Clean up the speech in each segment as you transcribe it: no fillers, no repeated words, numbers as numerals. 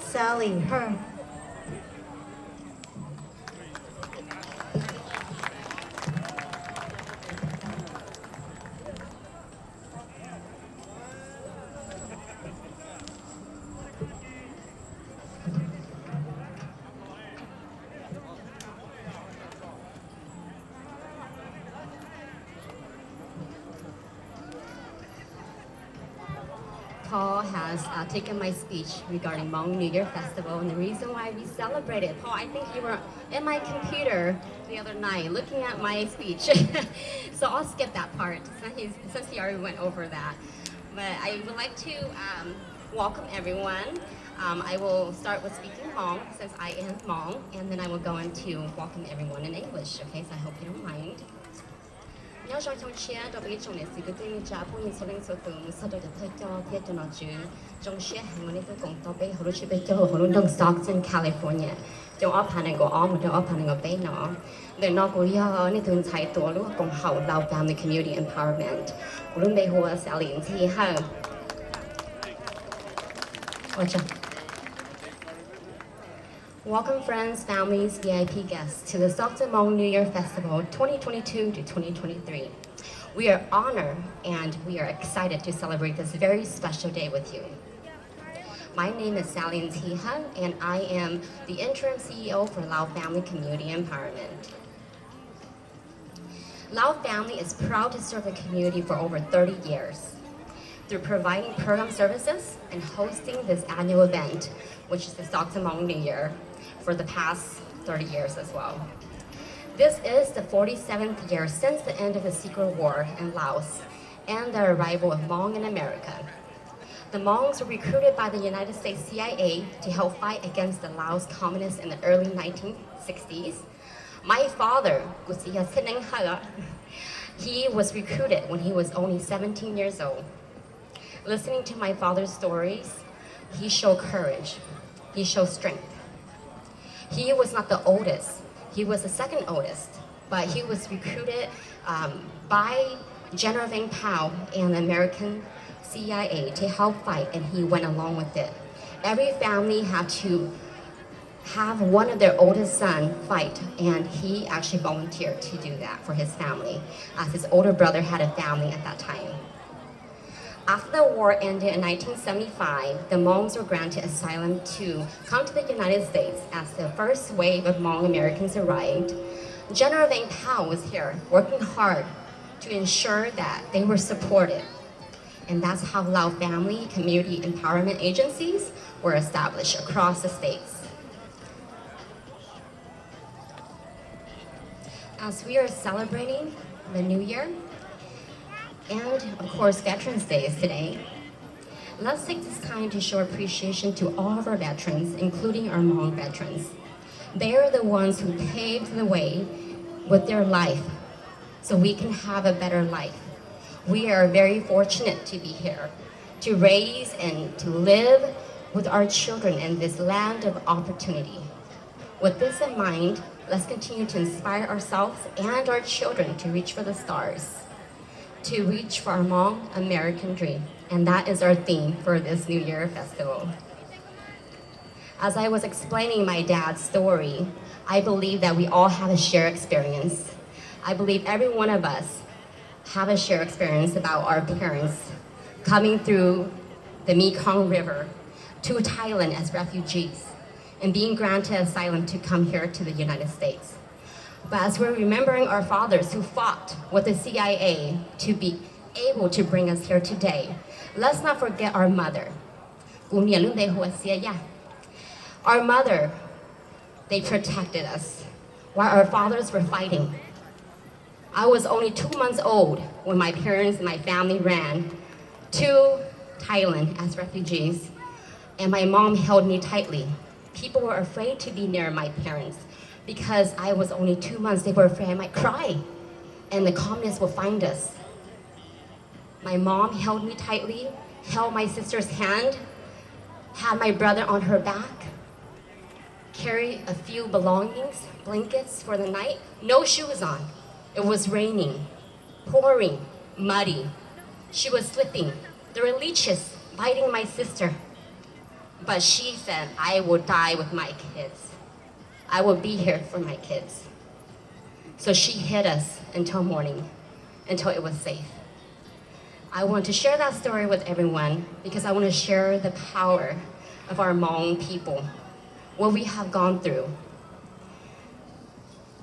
Sally, her. Paul has taken my speech regarding Hmong New Year Festival and the reason why we celebrate it. Paul, I think you were in my computer the other night looking at my speech. So I'll skip that part since he already went over that. But I would like to welcome everyone. I will start with speaking Hmong since I am Hmong, and then I will go into welcome everyone in English, okay? So I hope you don't mind. Nhớ trong trong chia đặc biệt trong này sự cái tên cha phụ nhân số linh số từ sau đó được cho thiết cho nó chứ trong chia hàng ngày tôi cũng tao bé họ chỉ bé cho họ luôn trong Stockton, California trong ấp hành này của ông một trong ấp hành này của bé nó để nó cũng do này thường chạyตัวlúc cũng hậu lao family community empowerment của luôn bé hoa sẽ liền thì ha Welcome friends, families, VIP guests to the Stockton Hmong New Year Festival 2022 to 2023. We are honored and we are excited to celebrate this very special day with you. My name is Sally Ntiha and I am the Interim CEO for Lao Family Community Empowerment. Lao Family is proud to serve the community for over 30 years through providing program services and hosting this annual event, which is the Stockton Hmong New Year, for the past 30 years as well. This is the 47th year since the end of the Secret War in Laos and the arrival of Hmong in America. The Hmongs were recruited by the United States CIA to help fight against the Laos communists in the early 1960s. My father, he was recruited when he was only 17 years old. Listening to my father's stories, he showed courage, he showed strength. He was not the oldest, he was the second oldest, but he was recruited by General Vang Pao and the American CIA to help fight, and he went along with it. Every family had to have one of their oldest son fight, and he actually volunteered to do that for his family, as his older brother had a family at that time. After the war ended in 1975, the Hmongs were granted asylum to come to the United States as the first wave of Hmong Americans arrived. General Vang Pao was here working hard to ensure that they were supported. And that's how Lao Family Community Empowerment Agencies were established across the states. As we are celebrating the New Year, and of course Veterans Day is today, let's take this time to show appreciation to all of our veterans, including our Hmong veterans. They are the ones who paved the way with their life so we can have a better life. We are very fortunate to be here, to raise and to live with our children in this land of opportunity. With this in mind, let's continue to inspire ourselves and our children to reach for the stars, to reach for our Hmong American dream. And that is our theme for this New Year Festival. As I was explaining my dad's story, I believe that we all have a shared experience. I believe every one of us have a shared experience about our parents coming through the Mekong River to Thailand as refugees and being granted asylum to come here to the United States. But as we're remembering our fathers who fought with the CIA to be able to bring us here today, let's not forget our mother. Our mother, they protected us while our fathers were fighting. I was only 2 months old when my parents and my family ran to Thailand as refugees, and my mom held me tightly. People were afraid to be near my parents because I was only 2 months. They were afraid I might cry and the communists will find us. My mom held me tightly, held my sister's hand, had my brother on her back, carried a few belongings, blankets for the night, no shoes on. It was raining, pouring, muddy. She was slipping. There were leeches biting my sister. But she said, I will die with my kids. I will be here for my kids. So she hid us until morning, until it was safe. I want to share that story with everyone because I want to share the power of our Hmong people, what we have gone through.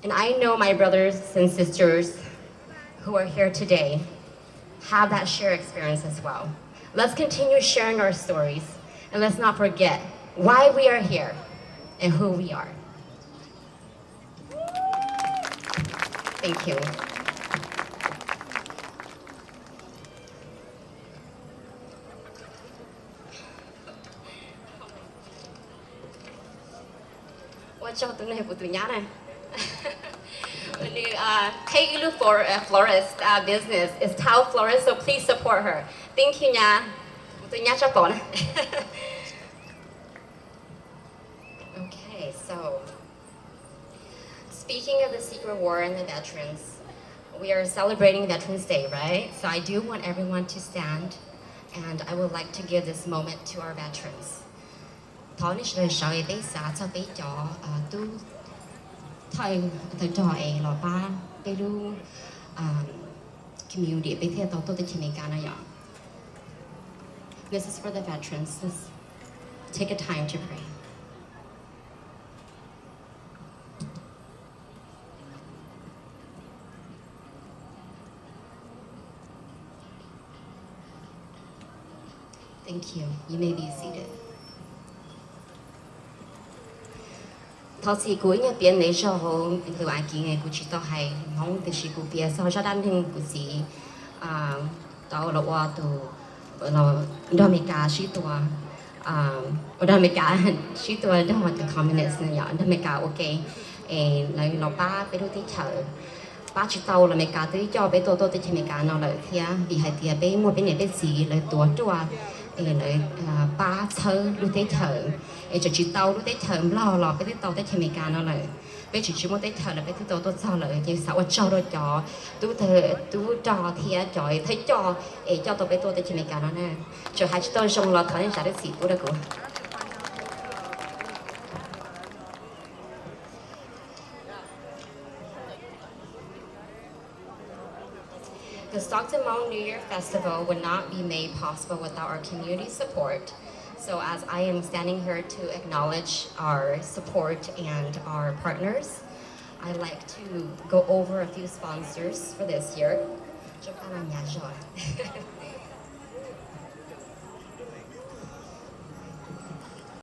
And I know my brothers and sisters who are here today have that shared experience as well. Let's continue sharing our stories, and let's not forget why we are here and who we are. Thank you. What y'all doing with the When you take a look for a florist business, it's Tao Florist, so please support her. Thank you, nha. Okay, so speaking of the Secret War and the veterans, we are celebrating Veterans Day, right? So I do want everyone to stand, and I would like to give this moment to our veterans. Community This is for the veterans. Let's take a time to pray. Thank you. You may be seated. Thọ sự cuối nhà biến lấy cho hồ từ ai kia ngày của chị tao hay mong từ sự của bia sau cho đan hình của chị tao là qua từ là đó mấy cá sĩ tua đó mấy cá sĩ tua đó mà từ communist này nhở đó mấy cá ok lại là ba bé đôi tí chợ ba chị tao là mấy cá tới cho bé tôi tới mấy cá nó lại thia vì hai thia bé mua bé này bé gì lại tua chua lại ba thơ đôi tí chợ cho chị tàu lúc đấy thở lo bé tàu tới trên America nó lại bé chỉ muốn tới thở là bé thứ tôi sao lại như sao cho đôi chó tú trò thì trời thấy cho tôi bé tôi tới trên America nó nè cho hai chị tôi xong lo thở nên sao được gì tôi đã cũng The Stockton Hmong New Year Festival would not be made possible without our community support. So as I am standing here to acknowledge our support and our partners, I'd like to go over a few sponsors for this year.